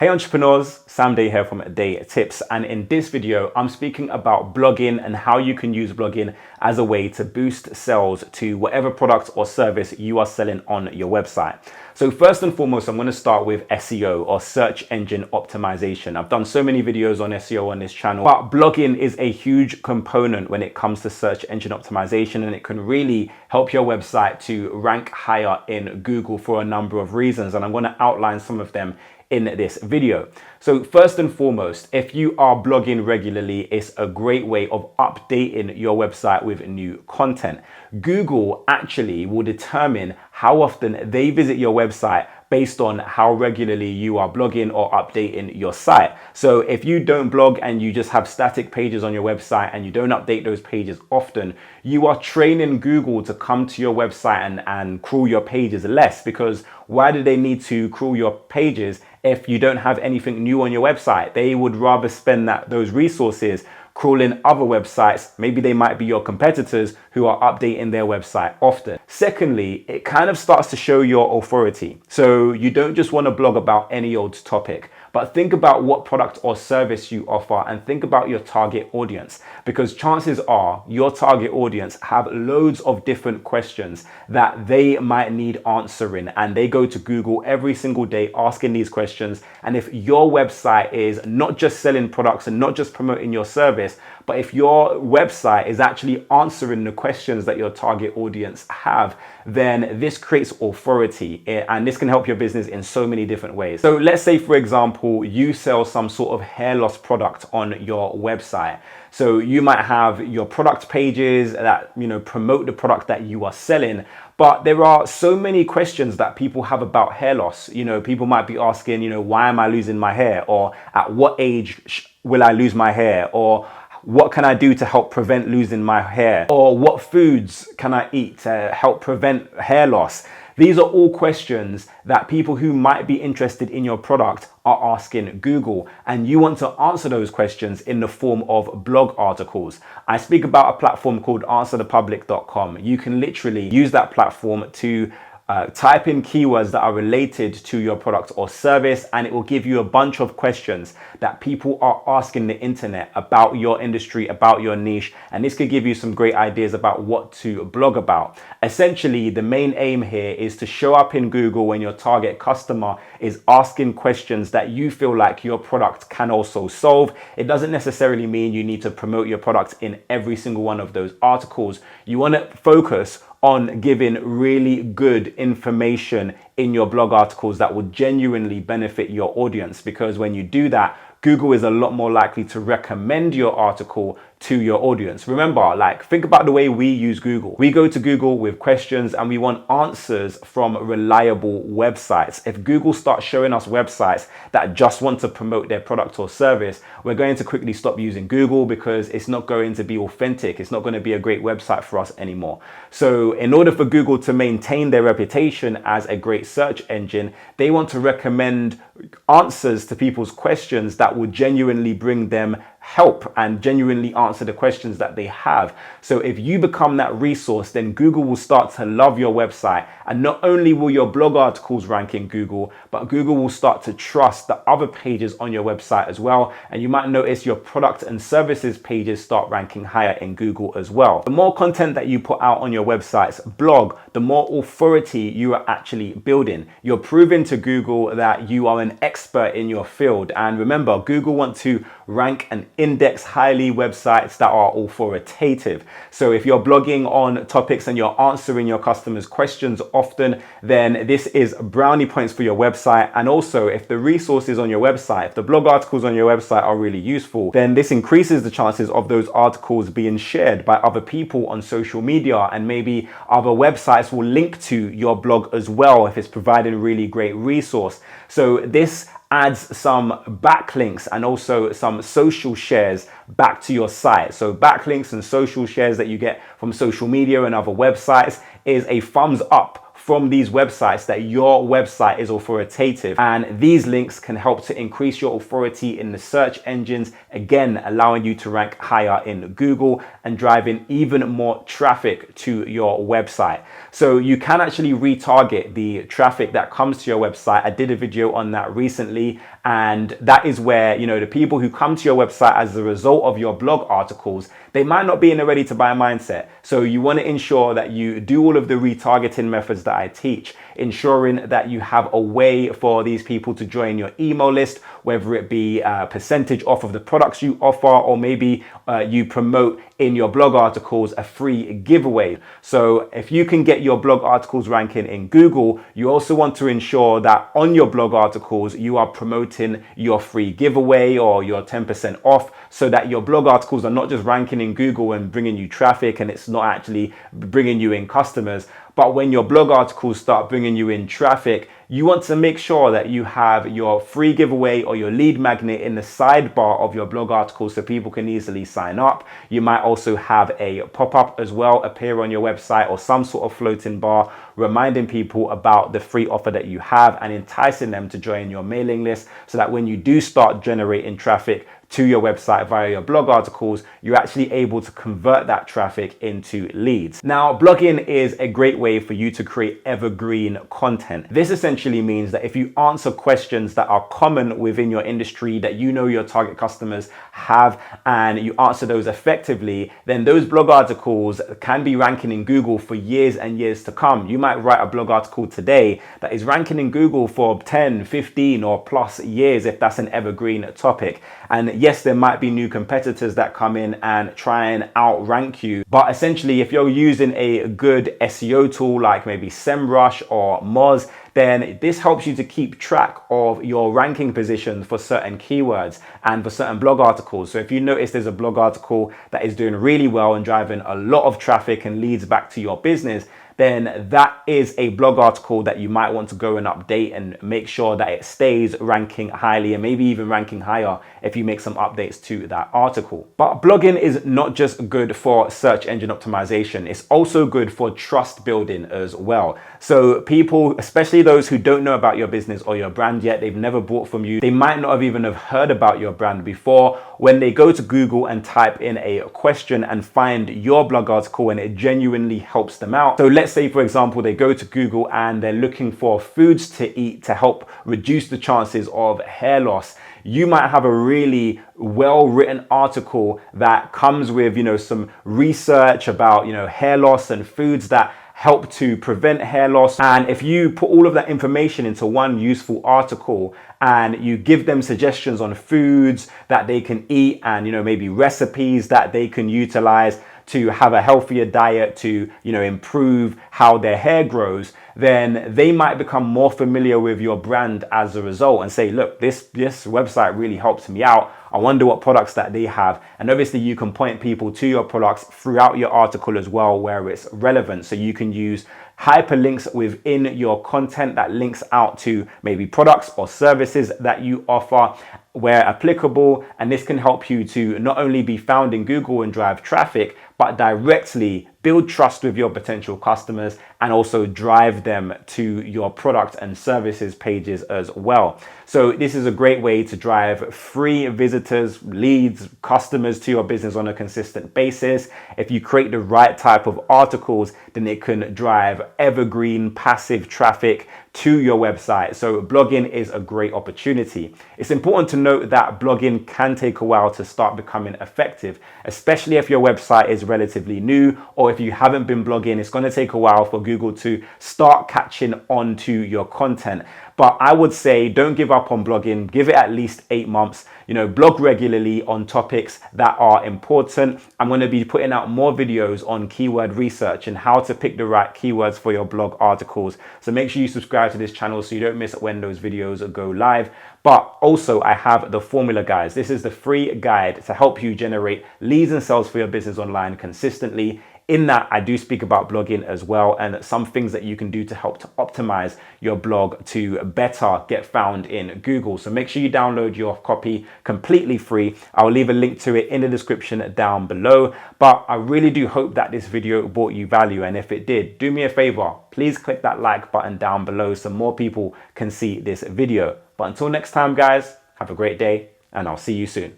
Hey entrepreneurs, Sam Day here from Day Tips, and in this video I'm speaking about blogging and how you can use blogging as a way to boost sales to whatever product or service you are selling on your website. So first and foremost, I'm going to start with SEO or search engine optimization. I've done so many videos on SEO on this channel, but blogging is a huge component when it comes to search engine optimization, and it can really help your website to rank higher in Google for a number of reasons, and I'm going to outline some of them in this video. So first and foremost, if you are blogging regularly, it's a great way of updating your website with new content. Google actually will determine how often they visit your website based on how regularly you are blogging or updating your site. So if you don't blog and you just have static pages on your website and you don't update those pages often, you are training Google to come to your website and crawl your pages less, because why do they need to crawl your pages if you don't have anything new on your website? They would rather spend those resources crawling other websites. Maybe they might be your competitors who are updating their website often. Secondly, it kind of starts to show your authority. So you don't just want to blog about any old topic, but think about what product or service you offer and think about your target audience, because chances are your target audience have loads of different questions that they might need answering, and they go to Google every single day asking these questions. And if your website is not just selling products and not just promoting your service, but if your website is actually answering the questions that your target audience have, then this creates authority, and this can help your business in so many different ways. So let's say, for example, you sell some sort of hair loss product on your website. So you might have your product pages that, promote the product that you are selling, but there are so many questions that people have about hair loss. People might be asking, why am I losing my hair? Or at what age will I lose my hair? Or what can I do to help prevent losing my hair? Or what foods can I eat to help prevent hair loss? These are all questions that people who might be interested in your product are asking Google, and you want to answer those questions in the form of blog articles. I speak about a platform called answerthepublic.com. You can literally use that platform to type in keywords that are related to your product or service, and it will give you a bunch of questions that people are asking the internet about your industry, about your niche, and this could give you some great ideas about what to blog about. Essentially, the main aim here is to show up in Google when your target customer is asking questions that you feel like your product can also solve. It doesn't necessarily mean you need to promote your product in every single one of those articles. You want to focus on giving really good information in your blog articles that will genuinely benefit your audience, because when you do that, Google is a lot more likely to recommend your article to your audience. Remember, think about the way we use Google. We go to Google with questions and we want answers from reliable websites. If Google starts showing us websites that just want to promote their product or service, we're going to quickly stop using Google, because it's not going to be authentic. It's not going to be a great website for us anymore. So in order for Google to maintain their reputation as a great search engine, they want to recommend answers to people's questions that will genuinely bring them help and genuinely answer the questions that they have. So if you become that resource, then Google will start to love your website, and not only will your blog articles rank in Google, but Google will start to trust the other pages on your website as well, and you might notice your product and services pages start ranking higher in Google as well. The more content that you put out on your website's blog, the more authority you are actually building. You're proving to Google that you are an expert in your field, and remember, Google want to rank and index highly websites that are authoritative. So if you're blogging on topics and you're answering your customers' questions often, then this is brownie points for your website. And also, if the resources on your website, if the blog articles on your website are really useful, then this increases the chances of those articles being shared by other people on social media, and maybe other websites will link to your blog as well if it's providing a really great resource. So this adds some backlinks and also some social shares back to your site. So backlinks and social shares that you get from social media and other websites is a thumbs up from these websites that your website is authoritative, and these links can help to increase your authority in the search engines, again allowing you to rank higher in Google and driving even more traffic to your website. So you can actually retarget the traffic that comes to your website. I did a video on that recently, And that is where, the people who come to your website as a result of your blog articles, they might not be in a ready to buy mindset. So you want to ensure that you do all of the retargeting methods that I teach, ensuring that you have a way for these people to join your email list, whether it be a percentage off of the products you offer, or maybe you promote in your blog articles a free giveaway. So if you can get your blog articles ranking in Google, you also want to ensure that on your blog articles, you are promoting your free giveaway or your 10% off, so that your blog articles are not just ranking in Google and bringing you traffic and it's not actually bringing you in customers. But when your blog articles start bringing you in traffic, you want to make sure that you have your free giveaway or your lead magnet in the sidebar of your blog article so people can easily sign up. You might also have a pop-up as well appear on your website, or some sort of floating bar reminding people about the free offer that you have and enticing them to join your mailing list, so that when you do start generating traffic to your website via your blog articles, you're actually able to convert that traffic into leads. Now, blogging is a great way for you to create evergreen content. This essentially means that if you answer questions that are common within your industry that your target customers have, and you answer those effectively, then those blog articles can be ranking in Google for years and years to come. You might write a blog article today that is ranking in Google for 10, 15 or plus years if that's an evergreen topic. And yes, there might be new competitors that come in and try and outrank you. But essentially, if you're using a good SEO tool like maybe SEMrush or Moz, then this helps you to keep track of your ranking position for certain keywords and for certain blog articles. So if you notice there's a blog article that is doing really well and driving a lot of traffic and leads back to your business, then that is a blog article that you might want to go and update and make sure that it stays ranking highly, and maybe even ranking higher if you make some updates to that article. But blogging is not just good for search engine optimization, it's also good for trust building as well. So people, especially those who don't know about your business or your brand yet, they've never bought from you, they might not have even have heard about your brand before, when they go to Google and type in a question and find your blog article and it genuinely helps them out. So let's say, for example, they go to Google and they're looking for foods to eat to help reduce the chances of hair loss. You might have a really well-written article that comes with, some research about, hair loss and foods that help to prevent hair loss. And if you put all of that information into one useful article and you give them suggestions on foods that they can eat and, maybe recipes that they can utilize to have a healthier diet to, improve how their hair grows, then they might become more familiar with your brand as a result and say, look, this website really helps me out. I wonder what products that they have. And obviously you can point people to your products throughout your article as well, where it's relevant. So you can use hyperlinks within your content that links out to maybe products or services that you offer where applicable. And this can help you to not only be found in Google and drive traffic, but directly build trust with your potential customers and also drive them to your product and services pages as well. So this is a great way to drive free visitors, leads, customers to your business on a consistent basis. If you create the right type of articles, then it can drive evergreen passive traffic to your website. So blogging is a great opportunity. It's important to note that blogging can take a while to start becoming effective, especially if your website is relatively new, or if you haven't been blogging, it's going to take a while for Google to start catching on to your content. But I would say don't give up on blogging. Give it at least 8 months. Blog regularly on topics that are important. I'm going to be putting out more videos on keyword research and how to pick the right keywords for your blog articles. So make sure you subscribe to this channel so you don't miss when those videos go live. But also I have the formula guides. This is the free guide to help you generate leads and sales for your business online consistently. In that, I do speak about blogging as well and some things that you can do to help to optimize your blog to better get found in Google. So make sure you download your copy completely free. I'll leave a link to it in the description down below. But I really do hope that this video brought you value. And if it did, do me a favor, please click that like button down below so more people can see this video. But until next time, guys, have a great day and I'll see you soon.